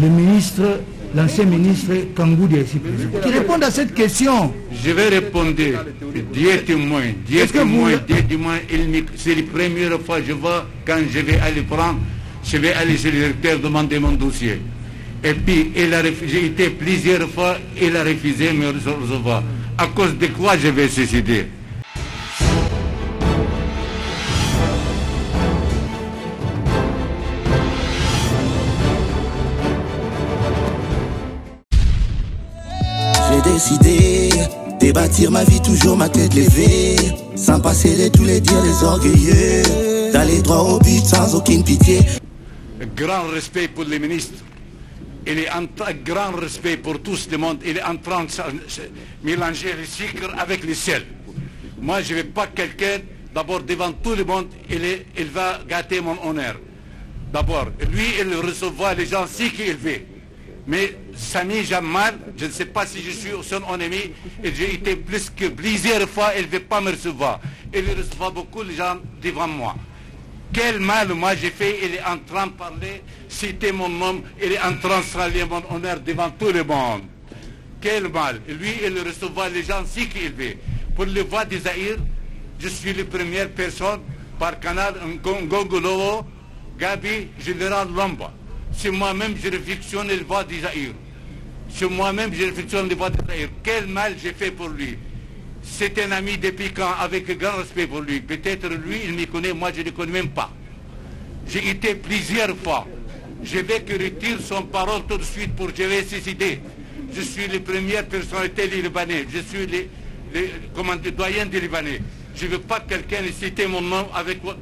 le ministre, l'ancien ministre Kangou est ici présent. Qui répond à cette question. Je vais répondre. Dieu témoin, c'est la première fois que je vois, quand je vais aller prendre, je vais aller chez le directeur demander mon dossier. Et puis, j'ai été plusieurs fois, il a refusé de me recevoir. À cause de quoi je vais suicider? J'ai décidé de bâtir ma vie, toujours ma tête levée, sans passer de tous les dires des orgueilleux, d'aller droit au but sans aucune pitié. Grand respect pour les ministres. Il est un grand respect pour tout le monde. Il est en train de mélanger le sucre avec le sel. Moi, je ne veux pas quelqu'un, d'abord devant tout le monde, il va gâter mon honneur. D'abord, lui, il recevra les gens si qu'il veut. Mais Sami Jamal, je ne sais pas si je suis son ennemi, et j'ai été plus que plusieurs fois, il ne veut pas me recevoir. Il reçoit beaucoup de gens devant moi. Quel mal moi j'ai fait, il est en train de parler, citer mon nom, il est en train de saluer mon honneur devant tout le monde. Quel mal. Lui, il recevra les gens si qu'il veut. Pour le voix des Zaïre, je suis la première personne par canal Ngongolowo, Gabi, Général Lomba. C'est moi-même je réflexionne le voix des Zaïre. C'est moi-même je réflexionne le voix des Zaïre. Quel mal j'ai fait pour lui. C'est un ami depuis quand, avec grand respect pour lui. Peut-être lui, il me connaît, moi je ne le connais même pas. J'ai été plusieurs fois. Je vais que retire son parole tout de suite pour je vais suicider. Je suis la première personnalité libanais. Je suis le doyen des Libanais. Je ne veux pas que quelqu'un cite mon nom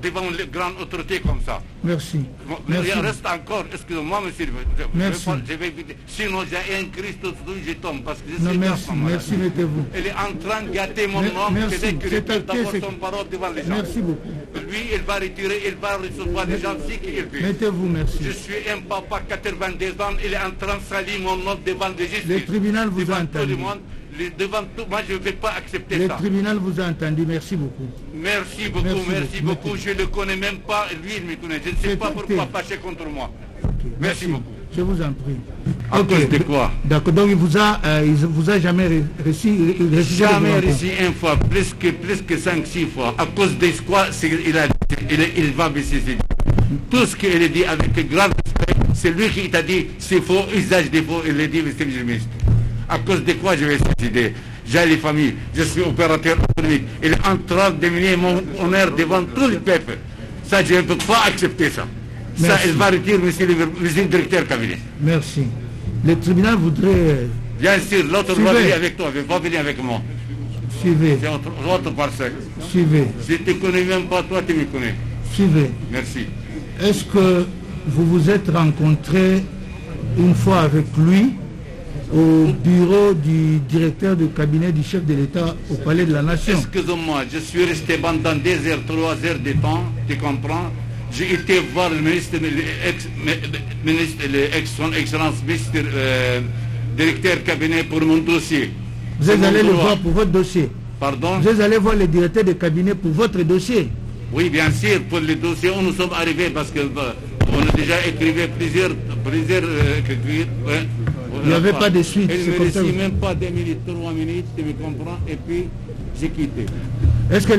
devant une grande autorité comme ça. Merci. Il reste encore, excusez-moi, monsieur. Merci. Sinon, j'ai un Christ, je tombe. Parce que je non, sais merci, mettez-vous. Il est en train de gâter mon nom. Merci. C'est d'abord son parole devant les gens. Merci beaucoup. Lui, il va retirer, il va recevoir les gens si qu'il veut. Mettez-vous, merci. Je suis un papa 82 ans, il est en train de salir mon nom devant les justices. Le tribunal vous a entendu. Devant tout, moi je ne vais pas accepter ça. Le tribunal vous a entendu, merci beaucoup. Merci beaucoup, je ne le connais même pas, lui il me connaît. Je ne sais pas pourquoi fâcher contre moi. Okay. Merci beaucoup. Je vous en prie. À cause de quoi? D'accord, donc il vous a jamais reçu? Jamais reçu une fois, plus que 5-6 fois. À cause de quoi il va me suicider. Tout ce qu'il a dit avec grand respect, c'est lui qui t'a dit c'est faux, usage des faux, il a dit monsieur le ministre. À cause de quoi je vais suicider? J'ai les familles, je suis opérateur économique. Il est en train de mener mon honneur devant tout le peuple. Ça, je ne peux pas accepter ça. Merci. Ça, il va retirer monsieur le directeur cabinet. Merci. Le tribunal voudrait... Bien sûr, l'autre va venir avec toi, il va venir avec moi. Suivez. C'est votre parcelle. Suivez. Je ne te connais même pas, toi tu me connais. Suivez. Merci. Est-ce que vous vous êtes rencontré une fois avec lui au bureau du directeur de cabinet du chef de l'État au Palais de la Nation? Excusez-moi, je suis resté pendant 2 heures, 3 heures de temps, tu comprends? J'ai été voir le ministre, son excellence, ministre, directeur cabinet pour mon dossier. Vous êtes allé le voir pour votre dossier? Pardon? Vous êtes allé voir le directeur de cabinet pour votre dossier? Oui, bien sûr, pour le dossier, nous sommes arrivés parce que on a déjà écrit plusieurs il n'y avait pas de suite. Il ne me laissait même pas 2 minutes, 3 minutes, tu me comprends, et puis j'ai quitté. Est-ce que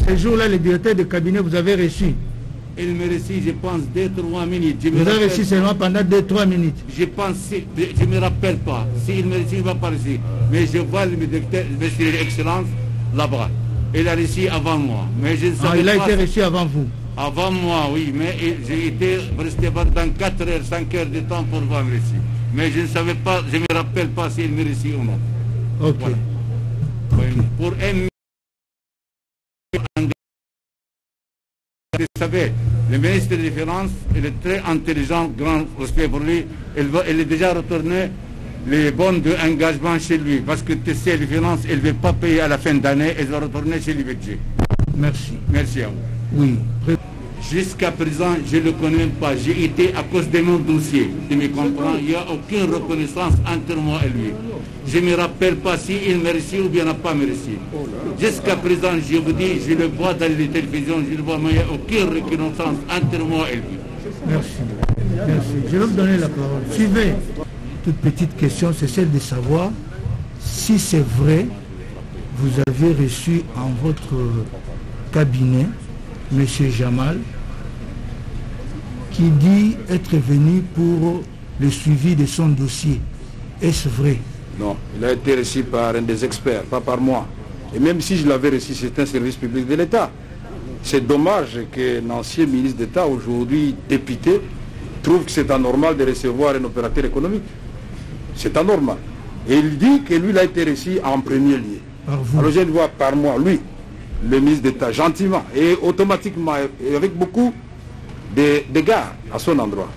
ce jour-là, le directeur de cabinet vous avez reçu? Il me reçut, je pense, 2-3 minutes. Vous avez reçu seulement pendant 2-3 minutes? Je pense, je ne me rappelle pas. S'il me reçut, il ne va pas reçu. Mais je vois le directeur, monsieur l'excellence, là-bas. Il a reçu avant moi. Mais je ne savais il a pas été reçu avant vous? Avant moi, oui. Mais j'ai été resté pendant 4 heures, 5 heures de temps pour voir me reçu. Mais je ne savais pas, je ne me rappelle pas s'il me reçut ou non. Ok. Voilà. Okay. Pour vous savez, le ministre des Finances, il est très intelligent, grand respect pour lui. Il est déjà retourné les bons d'engagement chez lui. Parce que tu sais, les finances, il ne veut pas payer à la fin d'année, il va retourner chez le budget. Merci. Merci à vous. Oui. Jusqu'à présent, je ne le connais même pas. J'ai été à cause de mon dossier. Tu me comprends? Il n'y a aucune reconnaissance entre moi et lui. Je ne me rappelle pas s'il me reçu ou bien n'a pas me reçu. Jusqu'à présent, je vous dis, je le vois dans les télévisions, je le vois, mais il n'y a aucune reconnaissance entre moi et lui. Merci. Merci. Je vais vous donner la parole. Suivez. Toute petite question, c'est celle de savoir si c'est vrai, vous avez reçu en votre cabinet M. Jamal, qui dit être venu pour le suivi de son dossier. Est-ce vrai? Non, il a été reçu par un des experts, pas par moi. Et même si je l'avais reçu, c'est un service public de l'État. C'est dommage qu'un ancien ministre d'État, aujourd'hui député, trouve que c'est anormal de recevoir un opérateur économique. C'est anormal. Et il dit que lui, il a été reçu en premier lieu. Alors je le vois par moi, lui, le ministre d'État, gentiment et automatiquement, et avec beaucoup d'égards à son endroit.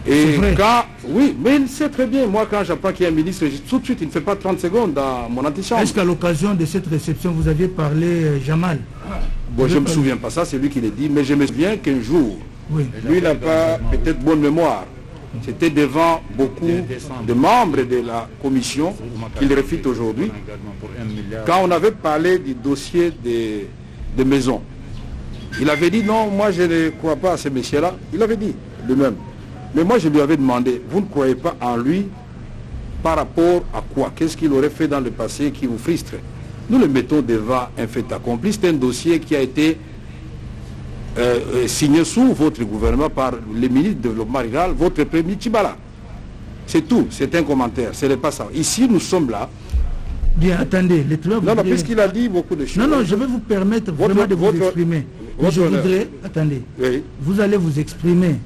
Et quand, oui, mais il sait très bien, moi quand j'apprends qu'il y a un ministre, tout de suite, il ne fait pas 30 secondes dans mon antichambre. Est-ce qu'à l'occasion de cette réception, vous aviez parlé Jamal? Bon, je ne me souviens pas ça, c'est lui qui l'a dit, mais je me souviens qu'un jour, lui il n'a pas peut-être bonne mémoire. C'était devant beaucoup de membres de la commission qu'il réfute aujourd'hui. Quand on avait parlé du dossier des maisons, il avait dit non, moi je ne crois pas à ce monsieur-là. Il avait dit lui-même. Mais moi je lui avais demandé, vous ne croyez pas en lui par rapport à quoi? Qu'est-ce qu'il aurait fait dans le passé qui vous frustre? Nous le mettons devant un fait accompli. C'est un dossier qui a été signé sous votre gouvernement par le ministre du Développement rural, votre premier Tchibala. C'est tout, c'est un commentaire, ce n'est pas ça. Ici, nous sommes là. Bien, attendez, non, puisqu'il a dit beaucoup de choses. Non, je vais vous permettre vraiment de vous exprimer. Mais je voudrais, attendez, oui. Vous allez vous exprimer,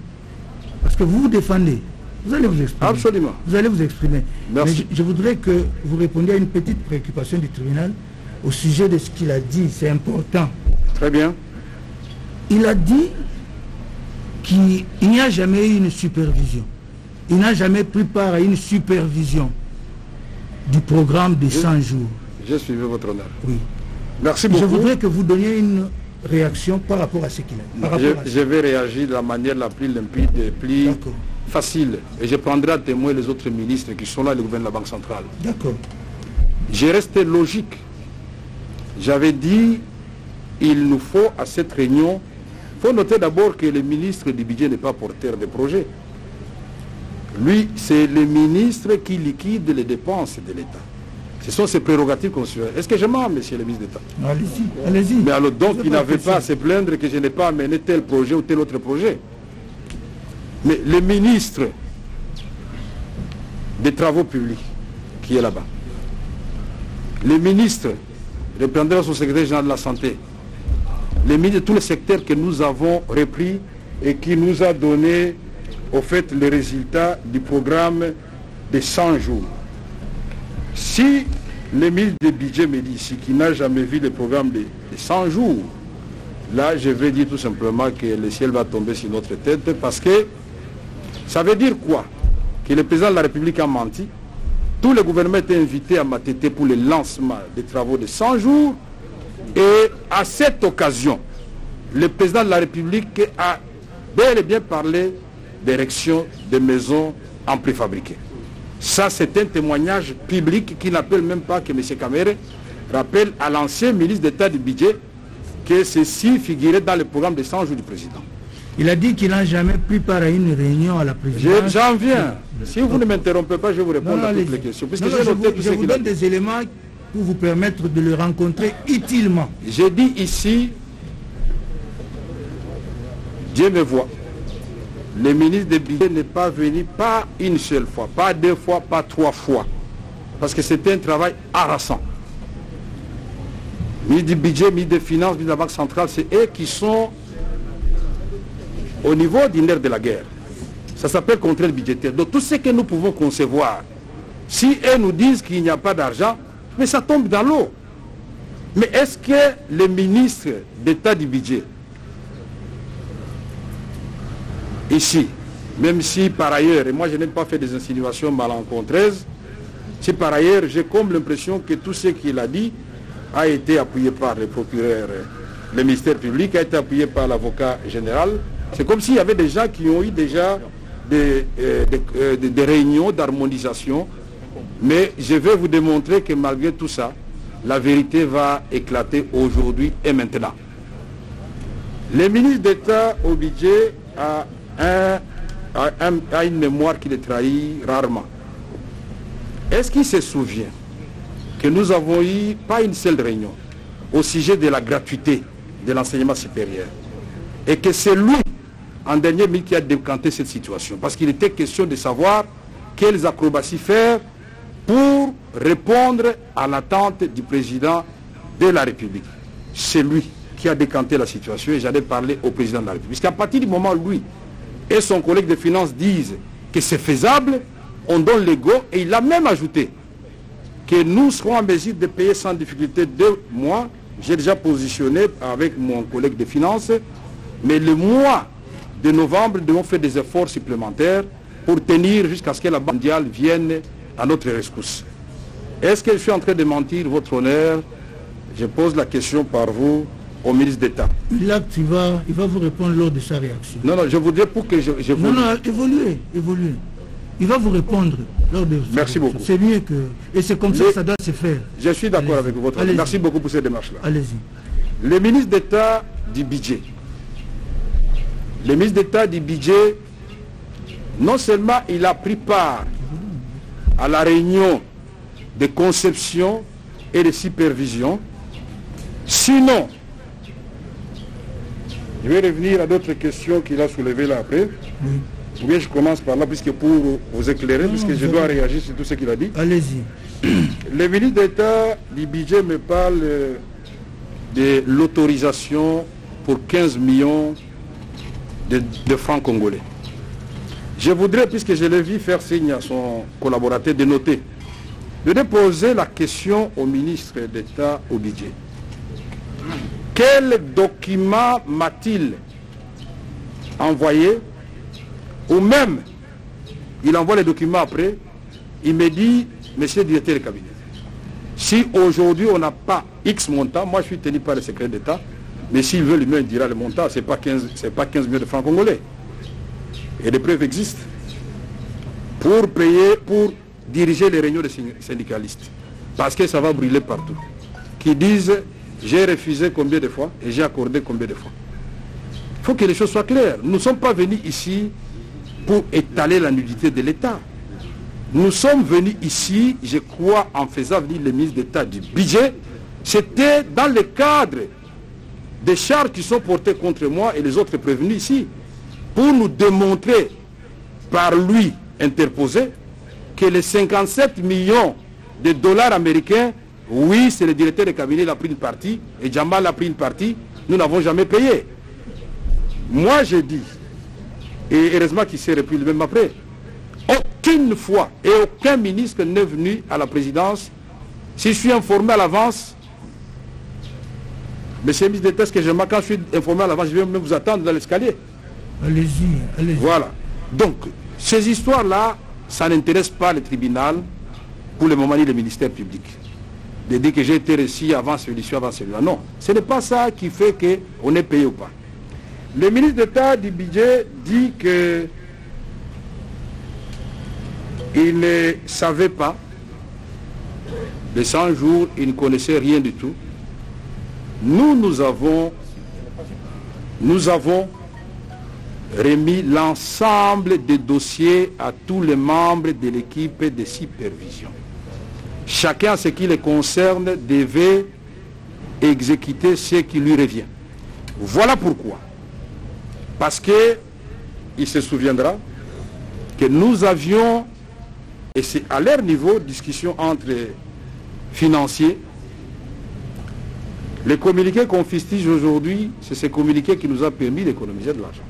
parce que vous vous défendez. Vous allez vous exprimer. Absolument. Vous allez vous exprimer. Merci. Mais je voudrais que vous répondiez à une petite préoccupation du tribunal au sujet de ce qu'il a dit, c'est important. Très bien. Il a dit qu'il n'y a jamais eu une supervision. Il n'a jamais pris part à une supervision du programme de 100 jours. J'ai suivi votre honneur. Oui. Merci beaucoup. Je voudrais que vous donniez une réaction par rapport à ce qu'il a dit. Je vais réagir de la manière la plus limpide, la plus facile. Et je prendrai à témoin les autres ministres qui sont là, le gouvernement de la Banque centrale. D'accord. J'ai resté logique. J'avais dit, il nous faut à cette réunion. Il faut noter d'abord que le ministre du budget n'est pas porteur de projet. Lui, c'est le ministre qui liquide les dépenses de l'État. Ce sont ses prérogatives constitutionnelles. Est-ce que je mens, monsieur le ministre d'État? Allez-y, allez-y. Mais alors donc, il n'avait pas à se plaindre que je n'ai pas amené tel projet ou tel autre projet. Mais le ministre des Travaux publics, qui est là-bas, le ministre, représentant son secrétaire général de la Santé, les ministres de tous les secteurs que nous avons repris et qui nous a donné, au fait, les résultats du programme de 100 jours. Si le ministre du budget me dit ici qu'il n'a jamais vu le programme de 100 jours, là, je vais dire tout simplement que le ciel va tomber sur notre tête parce que ça veut dire quoi? Que le président de la République a menti. Tout le gouvernement était invité à Matete pour le lancement des travaux de 100 jours. Et à cette occasion, le président de la République a bel et bien parlé d'érection de maisons en préfabriqué. Ça, c'est un témoignage public qui n'appelle même pas que M. Kamere rappelle à l'ancien ministre d'État du budget que ceci figurait dans le programme de 100 jours du président. Il a dit qu'il n'a jamais pris part à une réunion à la présidence. J'en viens. Si vous ne m'interrompez pas, je vais vous répondre à toutes les questions. Je vous donne des éléments pour vous permettre de le rencontrer utilement. J'ai dit ici, Dieu me voit. Le ministre des budget n'est pas venu pas une seule fois, pas deux fois, pas trois fois. Parce que c'était un travail harassant. Ministre du budget, ministre des finances, ministre de la Banque centrale, c'est eux qui sont au niveau du nerf de la guerre. Ça s'appelle contrainte budgétaire. Donc tout ce que nous pouvons concevoir, si eux nous disent qu'il n'y a pas d'argent, mais ça tombe dans l'eau. Mais est-ce que le ministre d'État du budget, ici, même si par ailleurs, et moi je n'ai pas fait des insinuations malencontreuses, si par ailleurs j'ai comme l'impression que tout ce qu'il a dit a été appuyé par le procureur, le ministère public, a été appuyé par l'avocat général, c'est comme s'il y avait des gens qui ont eu déjà des réunions d'harmonisation, mais je vais vous démontrer que malgré tout ça, la vérité va éclater aujourd'hui et maintenant. Le ministre d'État au budget a un a une mémoire qui le trahit rarement. Est-ce qu'il se souvient que nous avons eu pas une seule réunion au sujet de la gratuité de l'enseignement supérieur et que c'est lui, en dernier minute, qui a décanté cette situation parce qu'il était question de savoir quelles acrobaties faire pour répondre à l'attente du président de la République. C'est lui qui a décanté la situation et j'allais parler au président de la République. Parce qu'à partir du moment où lui et son collègue de finances disent que c'est faisable, on donne le go et il a même ajouté que nous serons en mesure de payer sans difficulté 2 mois. J'ai déjà positionné avec mon collègue de finances, mais le mois de novembre, nous devons faire des efforts supplémentaires pour tenir jusqu'à ce que la Banque mondiale vienne à notre rescousse. Est-ce que je suis en train de mentir, votre honneur? Je pose la question par vous au ministre d'État. Là, il va vous répondre lors de sa réaction. Non, je voudrais pour que je Non, évoluez. Il va vous répondre lors de sa Merci réaction. beaucoup. C'est mieux que... Et c'est comme ça que ça doit se faire. Je suis d'accord avec votre honneur. Merci beaucoup pour cette démarche-là. Allez-y. Le ministre d'État du budget. Le ministre d'État du budget, non seulement il a pris part à la réunion de conception et de supervision, sinon, je vais revenir à d'autres questions qu'il a soulevées là après. Oui. Ou bien je commence par là, puisque pour vous éclairer, puisque je dois réagir sur tout ce qu'il a dit. Allez-y. Le ministre d'État du budget me parle de l'autorisation pour 15 millions de francs congolais. Je voudrais, puisque je l'ai vu faire signe à son collaborateur, de noter, de déposer la question au ministre d'État au budget. Quel document m'a-t-il envoyé? Ou même, il envoie les documents après, il me dit, monsieur le directeur du cabinet, si aujourd'hui on n'a pas X montant, moi je suis tenu par le secret d'État, mais s'il veut lui-même, il dira le montant, ce n'est pas 15 millions de francs congolais. Et les preuves existent. Pour payer, pour diriger les réunions des syndicalistes. Parce que ça va brûler partout. Qui disent, j'ai refusé combien de fois et j'ai accordé combien de fois. Il faut que les choses soient claires. Nous ne sommes pas venus ici pour étaler la nudité de l'État. Nous sommes venus ici, je crois, en faisant venir le ministre d'État du budget, c'était dans le cadre des charges qui sont portées contre moi et les autres prévenus ici, pour nous démontrer par lui interposé que les 57 millions de dollars américains, oui, c'est le directeur de cabinet qui a pris une partie, et Jamal a pris une partie, nous n'avons jamais payé. Moi, je dis, et heureusement qu'il s'est repris lui-même après, aucune fois et aucun ministre n'est venu à la présidence. Si je suis informé à l'avance, monsieur le ministre d'État, ce que je quand je suis informé à l'avance, je vais même vous attendre dans l'escalier. Allez-y. Voilà. Donc, ces histoires-là, ça n'intéresse pas le tribunal, pour le moment, ni le ministère public. De dire que j'ai été reçu avant celui-ci, avant celui-là. Non, ce n'est pas ça qui fait qu'on est payé ou pas. Le ministre d'État du budget dit que il ne savait pas, de 100 jours, il ne connaissait rien du tout. Nous avons remis l'ensemble des dossiers à tous les membres de l'équipe de supervision. Chacun, ce qui les concerne, devait exécuter ce qui lui revient. Voilà pourquoi. Parce que, il se souviendra que nous avions, et c'est à leur niveau, discussion entre financiers. Les communiqués qu'on fustige aujourd'hui, c'est ces communiqués qui nous ont permis d'économiser de l'argent.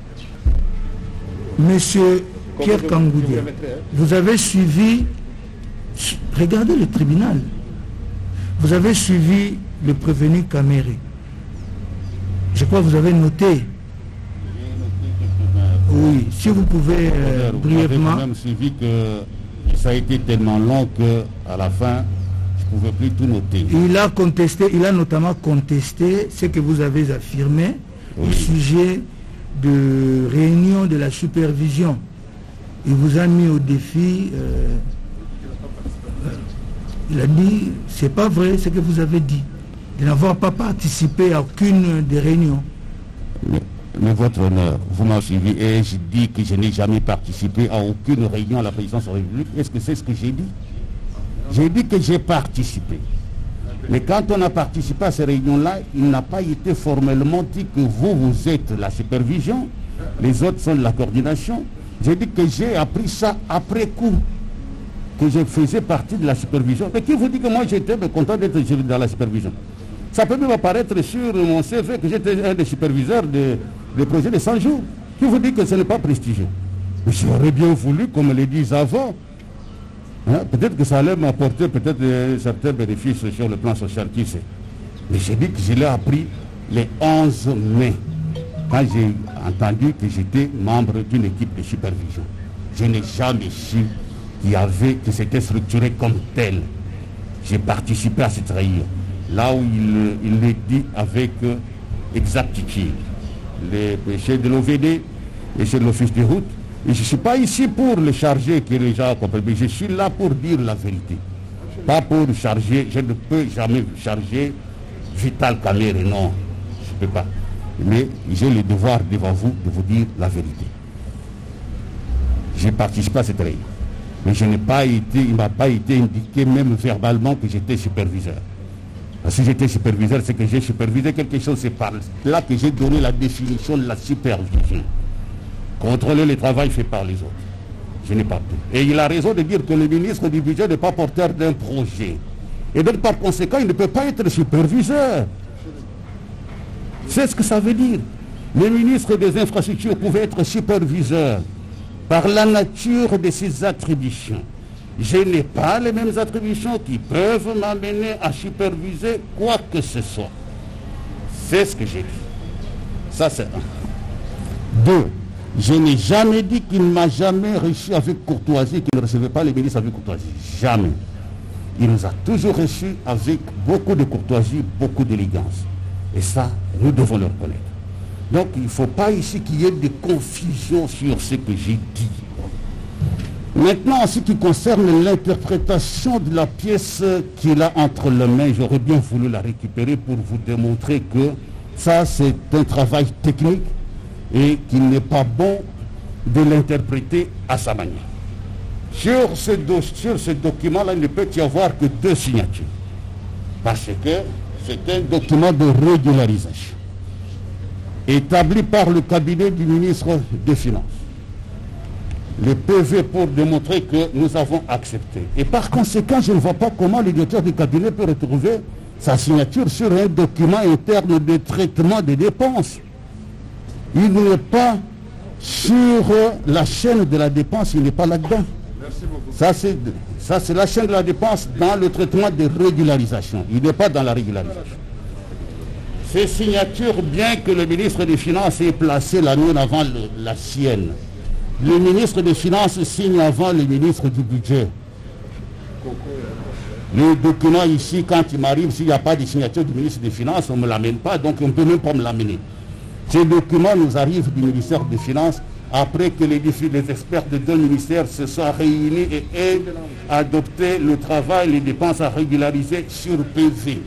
Monsieur Pierre Kangoudia, vous avez suivi, regardez le tribunal, vous avez suivi le prévenu Caméré. Je crois que vous avez noté. Oui, si vous pouvez brièvement. Vous avez quand même suivi que ça a été tellement long qu'à la fin, je ne pouvais plus tout noter. Il a notamment contesté ce que vous avez affirmé au sujet de réunion de la supervision. Il vous a mis au défi. Il a dit, c'est pas vrai ce que vous avez dit, de n'avoir pas participé à aucune des réunions. Mais votre honneur, vous m'avez suivi et je dis que je n'ai jamais participé à aucune réunion à la présidence de la République. Est-ce que c'est ce que j'ai dit? J'ai dit que j'ai participé. Mais quand on a participé à ces réunions-là, il n'a pas été formellement dit que vous êtes la supervision, les autres sont de la coordination. J'ai dit que j'ai appris ça après coup, que je faisais partie de la supervision. Mais qui vous dit que moi j'étais content d'être dans la supervision? Ça peut même apparaître sur mon CV que j'étais un des superviseurs des projets de 100 jours. Qui vous dit que ce n'est pas prestigieux? Mais j'aurais bien voulu, comme me le disent avant, hein, peut-être que ça allait m'apporter peut-être certains bénéfices sur le plan social, qui sait. Mais j'ai dit que je l'ai appris les 11 mai, quand j'ai entendu que j'étais membre d'une équipe de supervision. Je n'ai jamais su que c'était structuré comme tel. J'ai participé à cette réunion. Là où il le dit avec exactitude. Les péchés de l'OVD et chez l'Office de route. Et je ne suis pas ici pour le charger que les gens comprennent. Je suis là pour dire la vérité. Pas pour charger. Je ne peux jamais charger Vital Kamerhe, non. Je ne peux pas. Mais j'ai le devoir devant vous de vous dire la vérité. J'ai participé à cette réunion. Mais il ne m'a pas été indiqué même verbalement que j'étais superviseur. Si j'étais superviseur, c'est que j'ai supervisé quelque chose, c'est par là que j'ai donné la définition de la supervision. Contrôler le travail fait par les autres. Je n'ai pas pu. Et il a raison de dire que le ministre du budget n'est pas porteur d'un projet. Et donc par conséquent, il ne peut pas être superviseur. C'est ce que ça veut dire. Le ministre des infrastructures pouvait être superviseur par la nature de ses attributions. Je n'ai pas les mêmes attributions qui peuvent m'amener à superviser quoi que ce soit. C'est ce que j'ai dit. Ça, c'est un. 2. Je n'ai jamais dit qu'il ne m'a jamais reçu avec courtoisie, qu'il ne recevait pas les ministres avec courtoisie. Jamais. Il nous a toujours reçus avec beaucoup de courtoisie, beaucoup d'élégance. Et ça, nous devons le reconnaître. Donc, il ne faut pas ici qu'il y ait de confusion sur ce que j'ai dit. Maintenant, en ce qui concerne l'interprétation de la pièce qu'il a entre les mains, j'aurais bien voulu la récupérer pour vous démontrer que ça, c'est un travail technique et qu'il n'est pas bon de l'interpréter à sa manière. Sur ce document-là, il ne peut y avoir que 2 signatures. Parce que c'est un document de régularisation établi par le cabinet du ministre des Finances. Le PV pour démontrer que nous avons accepté. Et par conséquent, je ne vois pas comment le directeur du cabinet peut retrouver sa signature sur un document interne de traitement des dépenses. Il n'est pas sur la chaîne de la dépense, il n'est pas là-dedans. Ça, c'est la chaîne de la dépense dans le traitement de régularisation. Il n'est pas dans la régularisation. Ces signatures, bien que le ministre des Finances ait placé la mienne avant la sienne, le ministre des Finances signe avant le ministre du Budget. Le document ici, quand il m'arrive, s'il n'y a pas de signature du ministre des Finances, on ne me l'amène pas, donc on ne peut même pas me l'amener. Ces documents nous arrivent du ministère des Finances après que les experts de 2 ministères se soient réunis et aient adopté le travail, les dépenses à régulariser sur PV.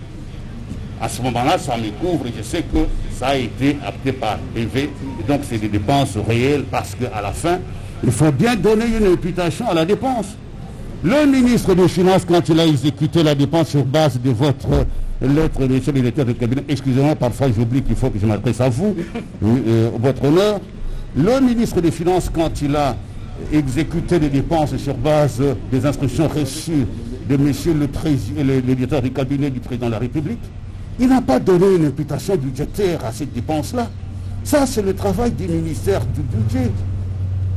À ce moment-là, ça me couvre et je sais que ça a été acté par PV. Et donc, c'est des dépenses réelles parce qu'à la fin, il faut bien donner une imputation à la dépense. Le ministre des Finances, quand il a exécuté la dépense sur base de votre lettre, monsieur le directeur de cabinet, excusez-moi, parfois j'oublie qu'il faut que je m'adresse à vous, votre honneur. Le ministre des Finances, quand il a exécuté les dépenses sur base des instructions reçues de monsieur le directeur du cabinet du président de la République, il n'a pas donné une imputation budgétaire à cette dépense-là. Ça, c'est le travail du ministère du Budget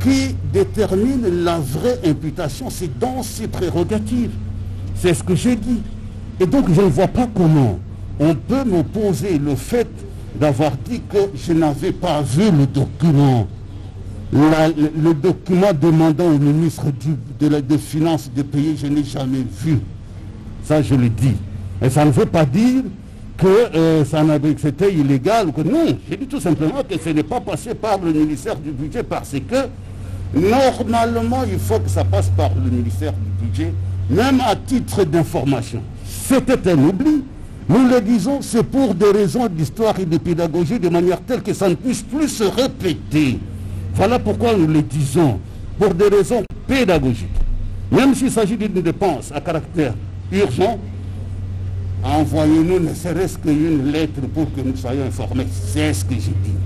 qui détermine la vraie imputation. C'est dans ses prérogatives. C'est ce que j'ai dit. Et donc, je ne vois pas comment on peut m'opposer le fait d'avoir dit que je n'avais pas vu le document. Le document demandant au ministre des Finances de payer, je n'ai jamais vu. Ça, je le dis. Et ça ne veut pas dire que c'était illégal ou que non. J'ai dit tout simplement que ce n'est pas passé par le ministère du Budget parce que normalement, il faut que ça passe par le ministère du Budget, même à titre d'information. C'était un oubli. Nous le disons, c'est pour des raisons d'histoire et de pédagogie, de manière telle que ça ne puisse plus se répéter. Voilà pourquoi nous le disons, pour des raisons pédagogiques. Même s'il s'agit d'une dépense à caractère urgent, envoyez-nous ne serait-ce qu'une lettre pour que nous soyons informés. C'est ce que j'ai dit.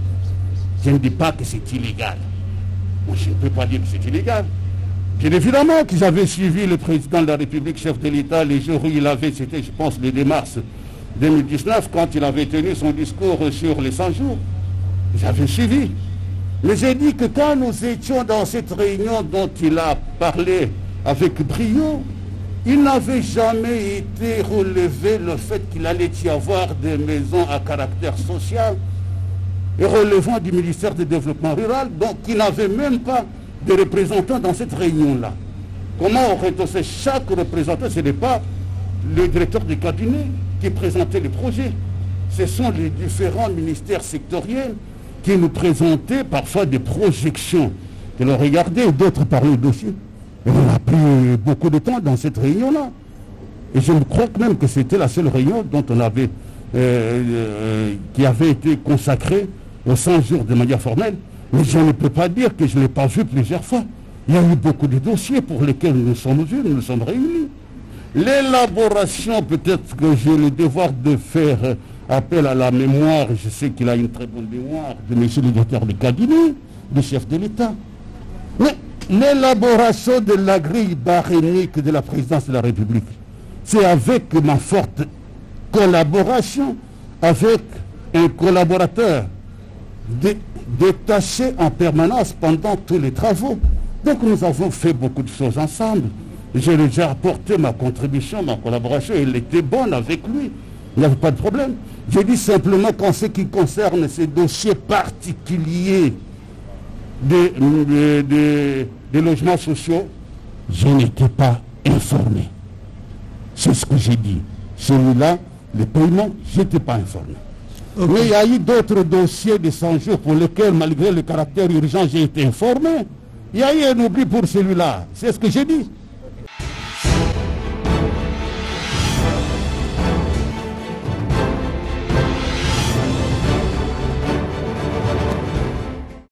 Je ne dis pas que c'est illégal. Moi, je ne peux pas dire que c'est illégal. Bien évidemment que j'avais suivi le président de la République, chef de l'État, les jours où il avait, c'était je pense le 2 mars 2019, quand il avait tenu son discours sur les 100 jours. J'avais suivi. Mais j'ai dit que quand nous étions dans cette réunion dont il a parlé avec brio, il n'avait jamais été relevé le fait qu'il allait y avoir des maisons à caractère social et relevant du ministère du Développement Rural, donc il n'avait même pas de représentants dans cette réunion-là. Comment aurait-on fait? Chaque représentant, ce n'est pas le directeur du cabinet qui présentait les projets. Ce sont les différents ministères sectoriels qui nous présentaient parfois des projections. Que l'on regardait, d'autres parlaient au dossier. Et on a pris beaucoup de temps dans cette réunion-là. Et je crois même que c'était la seule réunion dont on avait, qui avait été consacrée aux 100 jours de manière formelle. Mais je ne peux pas dire que je ne l'ai pas vu plusieurs fois. Il y a eu beaucoup de dossiers pour lesquels nous sommes vus, nous nous sommes réunis. L'élaboration, peut-être que j'ai le devoir de faire appel à la mémoire, je sais qu'il a une très bonne mémoire, de M. le directeur de cabinet, du chef de l'État. Mais l'élaboration de la grille barénique de la présidence de la République, c'est avec ma forte collaboration avec un collaborateur détaché en permanence pendant tous les travaux. Donc nous avons fait beaucoup de choses ensemble. J'ai déjà apporté ma contribution, ma collaboration, elle était bonne avec lui. Il n'y avait pas de problème. J'ai dit simplement qu'en ce qui concerne ces dossiers particuliers des logements sociaux, je n'étais pas informé. C'est ce que j'ai dit. Celui-là, les paiements, je n'étais pas informé. Okay. Mais il y a eu d'autres dossiers de 100 jours pour lesquels, malgré le caractère urgent, j'ai été informé. Il y a eu un oubli pour celui-là. C'est ce que j'ai dit.